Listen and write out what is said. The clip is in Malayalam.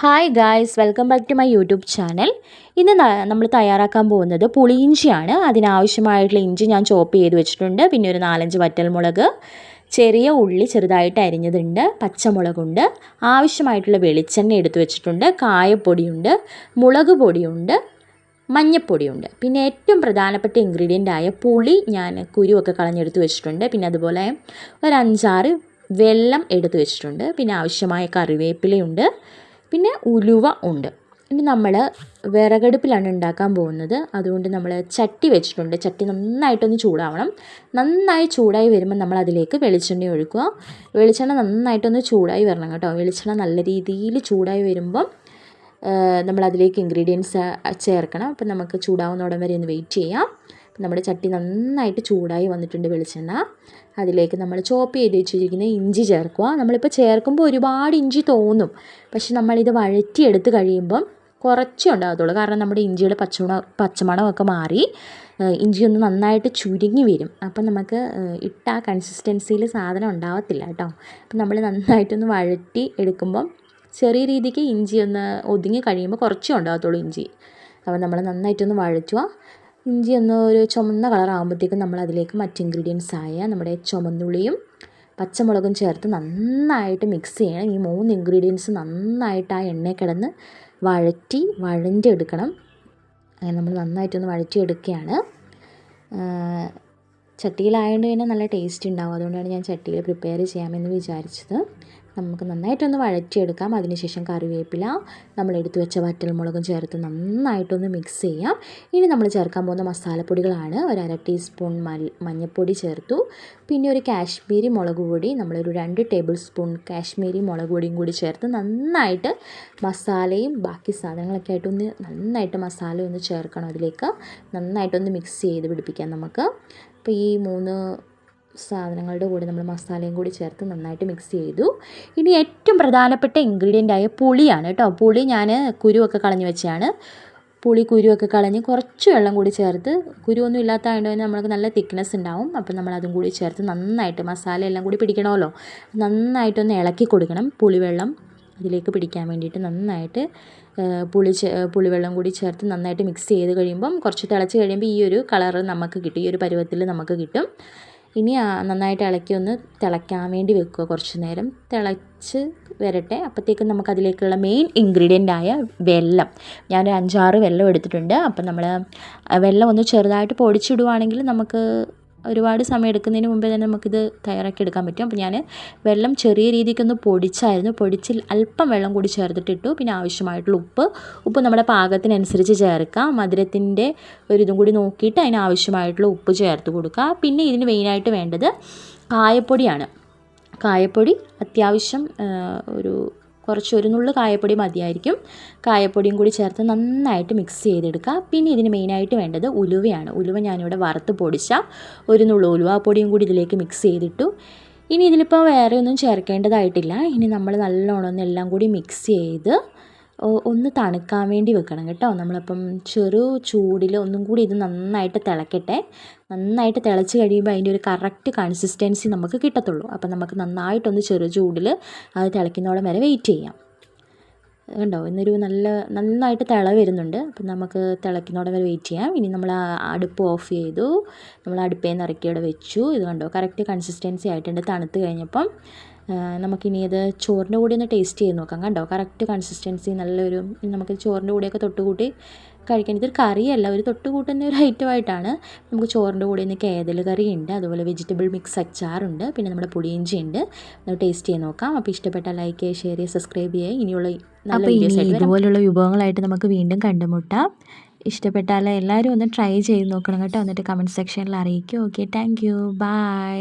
Hi guys, welcome back to my YouTube channel. ഇന്ന് നമ്മൾ തയ്യാറാക്കാൻ പോകുന്നത് പുളിയിഞ്ചിയാണ്. അതിനാവശ്യമായിട്ടുള്ള ഇഞ്ചി ഞാൻ ചോപ്പ് ചെയ്ത് വെച്ചിട്ടുണ്ട്. പിന്നെ ഒരു 4-5 വറ്റൽമുളക്, ചെറിയ ഉള്ളി ചെറുതായിട്ട് അരിഞ്ഞതുണ്ട്, പച്ചമുളകുണ്ട്, ആവശ്യമായിട്ടുള്ള വെളിച്ചെണ്ണ എടുത്ത് വെച്ചിട്ടുണ്ട്, കായപ്പൊടിയുണ്ട്, മുളക് പൊടിയുണ്ട്, മഞ്ഞൾപ്പൊടിയുണ്ട്. പിന്നെ ഏറ്റവും പ്രധാനപ്പെട്ട ഇൻഗ്രീഡിയൻ്റായ പുളി ഞാൻ കുരുവൊക്കെ കളഞ്ഞെടുത്ത് വെച്ചിട്ടുണ്ട്. പിന്നെ അതുപോലെ ഒരു 5-6 വെള്ളം എടുത്ത് വെച്ചിട്ടുണ്ട്. പിന്നെ ആവശ്യമായ കറിവേപ്പിലയുണ്ട്, പിന്നെ ഉലുവ ഉണ്ട്. ഇനി നമ്മൾ വിറകടുപ്പിലാണ് ഉണ്ടാക്കാൻ പോകുന്നത്. അതുകൊണ്ട് നമ്മൾ ചട്ടി വെച്ചിട്ടുണ്ട്. ചട്ടി നന്നായിട്ടൊന്ന് ചൂടാവണം. നന്നായി ചൂടായി വരുമ്പോൾ നമ്മൾ അതിലേക്ക് വെളിച്ചെണ്ണ ഒഴിക്കുക. വെളിച്ചെണ്ണ നന്നായിട്ടൊന്ന് ചൂടായി വരണം കേട്ടോ. വെളിച്ചെണ്ണ നല്ല രീതിയിൽ ചൂടായി വരുമ്പം നമ്മളതിലേക്ക് ഇൻഗ്രീഡിയൻസ് ചേർക്കണം. അപ്പം നമുക്ക് ചൂടാവുന്നോടം വരെ ഒന്ന് വെയിറ്റ് ചെയ്യാം. നമ്മുടെ ചട്ടി നന്നായിട്ട് ചൂടായി വന്നിട്ടുണ്ട് വെളിച്ചെണ്ണ. അതിലേക്ക് നമ്മൾ ചോപ്പ് ചെയ്ത് വെച്ചിരിക്കുന്ന ഇഞ്ചി ചേർക്കുക. നമ്മളിപ്പോൾ ചേർക്കുമ്പോൾ ഒരുപാട് ഇഞ്ചി തോന്നും, പക്ഷെ നമ്മളിത് വഴറ്റിയെടുത്ത് കഴിയുമ്പം കുറച്ചേ ഉണ്ടാകത്തുള്ളൂ. കാരണം നമ്മുടെ ഇഞ്ചിയുടെ പച്ചമണമൊക്കെ മാറി ഇഞ്ചി ഒന്ന് നന്നായിട്ട് ചുരുങ്ങി വരും. അപ്പം നമുക്ക് ഇട്ട ആ കൺസിസ്റ്റൻസിയിൽ സാധനം ഉണ്ടാകത്തില്ല കേട്ടോ. അപ്പം നമ്മൾ നന്നായിട്ടൊന്ന് വഴറ്റി എടുക്കുമ്പം ചെറിയ രീതിക്ക് ഇഞ്ചി ഒന്ന് ഒതുങ്ങി കഴിയുമ്പോൾ കുറച്ചേ ഉണ്ടാകത്തുള്ളൂ ഇഞ്ചി. അപ്പോൾ നമ്മൾ നന്നായിട്ടൊന്ന് വഴറ്റുക. ഇഞ്ചി ഒന്ന് ഒരു ചുമന്ന കളറാകുമ്പോഴത്തേക്കും നമ്മൾ അതിലേക്ക് മറ്റ് ഇൻഗ്രീഡിയൻസ് ആയ നമ്മുടെ ചുമന്നുള്ളിയും പച്ചമുളകും ചേർത്ത് നന്നായിട്ട് മിക്സ് ചെയ്യണം. ഈ 3 ഇൻഗ്രീഡിയൻസ് നന്നായിട്ട് ആ എണ്ണയിൽ കിടന്ന് വഴഞ്ഞെടുക്കണം. അങ്ങനെ നമ്മൾ നന്നായിട്ടൊന്ന് വഴറ്റിയെടുക്കുകയാണ്. ചട്ടിയിലായതുകൊണ്ട് തന്നെ നല്ല ടേസ്റ്റ് ഉണ്ടാവും. അതുകൊണ്ടാണ് ഞാൻ ചട്ടിയിൽ പ്രിപ്പയർ ചെയ്യാമെന്ന് വിചാരിച്ചത്. നമുക്ക് നന്നായിട്ടൊന്ന് വഴറ്റിയെടുക്കാം. അതിനുശേഷം കറിവേപ്പില, നമ്മൾ എടുത്തു വെച്ച വറ്റൽമുളകും ചേർത്ത് നന്നായിട്ടൊന്ന് മിക്സ് ചെയ്യാം. ഇനി നമ്മൾ ചേർക്കാൻ പോകുന്ന മസാലപ്പൊടികളാണ്. ഒരു 1/2 ടീസ്പൂൺ മഞ്ഞൾപ്പൊടി ചേർത്തു. പിന്നെ ഒരു കാശ്മീരി മുളക് പൊടി, നമ്മളൊരു 2 ടേബിൾ സ്പൂൺ കാശ്മീരി മുളക് പൊടിയും കൂടി ചേർത്ത് നന്നായിട്ട് മസാലയും ബാക്കി സാധനങ്ങളൊക്കെ ആയിട്ടൊന്ന് നന്നായിട്ട് മസാല ഒന്ന് ചേർക്കണം. അതിലേക്ക് നന്നായിട്ടൊന്ന് മിക്സ് ചെയ്ത് പിടിപ്പിക്കാം നമുക്ക്. അപ്പോൾ ഈ 3 സാധനങ്ങളുടെ കൂടെ നമ്മൾ മസാലയും കൂടി ചേർത്ത് നന്നായിട്ട് മിക്സ് ചെയ്തു. ഇനി ഏറ്റവും പ്രധാനപ്പെട്ട ഇൻഗ്രീഡിയൻ്റായ പുളിയാണ് കേട്ടോ. പുളി ഞാൻ കുരുവൊക്കെ കളഞ്ഞ് വെച്ചാണ്. കുരുവൊക്കെ കളഞ്ഞ് കുറച്ച് വെള്ളം കൂടി ചേർത്ത്, കുരുവൊന്നും ഇല്ലാത്തതുകൊണ്ട് തന്നെ നമ്മൾക്ക് നല്ല തിക്നെസ് ഉണ്ടാവും. അപ്പം നമ്മൾ അതും കൂടി ചേർത്ത് നന്നായിട്ട് മസാല എല്ലാം കൂടി പിടിക്കണമല്ലോ, നന്നായിട്ടൊന്ന് ഇളക്കി കൊടുക്കണം. പുളിവെള്ളം അതിലേക്ക് പിടിക്കാൻ വേണ്ടിയിട്ട് നന്നായിട്ട് പുളിവെള്ളം കൂടി ചേർത്ത് നന്നായിട്ട് മിക്സ് ചെയ്ത് കഴിയുമ്പം കുറച്ച് തിളച്ച് കഴിയുമ്പോൾ ഈ ഒരു കളറ് നമുക്ക് കിട്ടും, ഈ ഒരു പരുവത്തിൽ നമുക്ക് കിട്ടും. ഇനി നന്നായിട്ട് ഇളക്കി ഒന്ന് തിളയ്ക്കാൻ വേണ്ടി വെക്കുക. കുറച്ച് നേരം തിളച്ച് വരട്ടെ. അപ്പോഴത്തേക്കും നമുക്കതിലേക്കുള്ള മെയിൻ ഇൻഗ്രീഡിയൻ്റായ വെള്ളം, ഞാനൊരു 5-6 വെള്ളം എടുത്തിട്ടുണ്ട്. അപ്പം നമ്മൾ വെള്ളം ഒന്ന് ചെറുതായിട്ട് പൊടിച്ചിടുവാണെങ്കിൽ നമുക്ക് ഒരുപാട് സമയം എടുക്കുന്നതിന് മുമ്പേ തന്നെ നമുക്കിത് തയ്യാറാക്കി എടുക്കാൻ പറ്റും. അപ്പോൾ ഞാൻ വെള്ളം ചെറിയ രീതിക്കൊന്ന് പൊടിച്ച് അല്പം വെള്ളം കൂടി ചേർത്തിട്ടിട്ടു. പിന്നെ ആവശ്യമായിട്ടുള്ള ഉപ്പ് നമ്മുടെ പാകത്തിനനുസരിച്ച് ചേർക്കാം. മധുരത്തിൻ്റെ ഒരിതും കൂടി നോക്കിയിട്ട് അതിനാവശ്യമായിട്ടുള്ള ഉപ്പ് ചേർത്ത് കൊടുക്കുക. പിന്നെ ഇതിന് മെയിനായിട്ട് വേണ്ടത് കായപ്പൊടിയാണ്. കായപ്പൊടി അത്യാവശ്യം ഒരു നുള്ളു കായപ്പൊടി മതിയായിരിക്കും. കായപ്പൊടിയും കൂടി ചേർത്ത് നന്നായിട്ട് മിക്സ് ചെയ്തെടുക്കുക. പിന്നെ ഇതിന് മെയിനായിട്ട് വേണ്ടത് ഉലുവയാണ്. ഉലുവ ഞാനിവിടെ വറുത്ത് പൊടിച്ച ഒരു നുള്ളു ഉലുവാപ്പൊടിയും കൂടി ഇതിലേക്ക് മിക്സ് ചെയ്തിട്ടു. ഇനി ഇതിലിപ്പോൾ വേറെ ഒന്നും ചേർക്കേണ്ടതായിട്ടില്ല. ഇനി നമ്മൾ നല്ലോണം ഒന്നെല്ലാം കൂടി മിക്സ് ചെയ്ത് ഒന്ന് തണുക്കാൻ വേണ്ടി വെക്കണം കേട്ടോ. നമ്മളപ്പം ചെറു ചൂടിൽ ഒന്നും കൂടി ഇത് നന്നായിട്ട് തിളക്കട്ടെ. നന്നായിട്ട് തിളച്ച് കഴിയുമ്പോൾ അതിൻ്റെ ഒരു കറക്റ്റ് കൺസിസ്റ്റൻസി നമുക്ക് കിട്ടത്തുള്ളൂ. അപ്പം നമുക്ക് നന്നായിട്ടൊന്ന് ചെറു ചൂടിൽ അത് തിളയ്ക്കുന്നതോടെ വരെ വെയിറ്റ് ചെയ്യാം. കണ്ടോ, ഇന്നൊരു നന്നായിട്ട് തിള വരുന്നുണ്ട്. അപ്പം നമുക്ക് തിളയ്ക്കുന്നതോടെ വരെ വെയിറ്റ് ചെയ്യാം. ഇനി നമ്മൾ അടുപ്പ് ഓഫ് ചെയ്തു. നമ്മൾ അടുപ്പേ നിന്ന് ഇറക്കി ഇവിടെ വെച്ചു. ഇത് കണ്ടോ, കറക്റ്റ് കൺസിസ്റ്റൻസി ആയിട്ടുണ്ട്. തണുത്ത് കഴിഞ്ഞപ്പം നമുക്കിനി ഇത് ചോറിൻ്റെ കൂടെ ഒന്ന് ടേസ്റ്റ് ചെയ്ത് നോക്കാം. കണ്ടോ, കറക്റ്റ് കൺസിസ്റ്റൻസി നല്ലൊരു, നമുക്ക് ചോറിൻ്റെ കൂടെയൊക്കെ തൊട്ടുകൂട്ടി കഴിക്കാൻ. ഇതൊരു കറിയല്ല, ഒരു തൊട്ടുകൂട്ടുന്ന ഒരു ഐറ്റമായിട്ടാണ്. നമുക്ക് ചോറിൻ്റെ കൂടെ ഇന്ന് കേതൽ കറിയുണ്ട്, അതുപോലെ വെജിറ്റബിൾ മിക്സ് അച്ചാറുണ്ട്, പിന്നെ നമ്മുടെ പുളിയിഞ്ചി ഉണ്ട്. നമുക്ക് ടേസ്റ്റ് ചെയ്ത് നോക്കാം. അപ്പോൾ ഇഷ്ടപ്പെട്ടാൽ ലൈക്ക് ചെയ്യുക, ഷെയർ ചെയ്യുക, സബ്സ്ക്രൈബ് ചെയ്യുക. ഇനിയുള്ള നല്ല വീഡിയോസ് ആയിട്ട് ഇതുപോലുള്ള വിഭവങ്ങളായിട്ട് നമുക്ക് വീണ്ടും കണ്ടുമുട്ടാം. ഇഷ്ടപ്പെട്ടാൽ എല്ലാവരും ഒന്ന് ട്രൈ ചെയ്ത് നോക്കണം കേട്ടോ. എന്നിട്ട് കമൻറ്റ് സെക്ഷനിൽ അറിയിക്കും. Okay, thank you, by.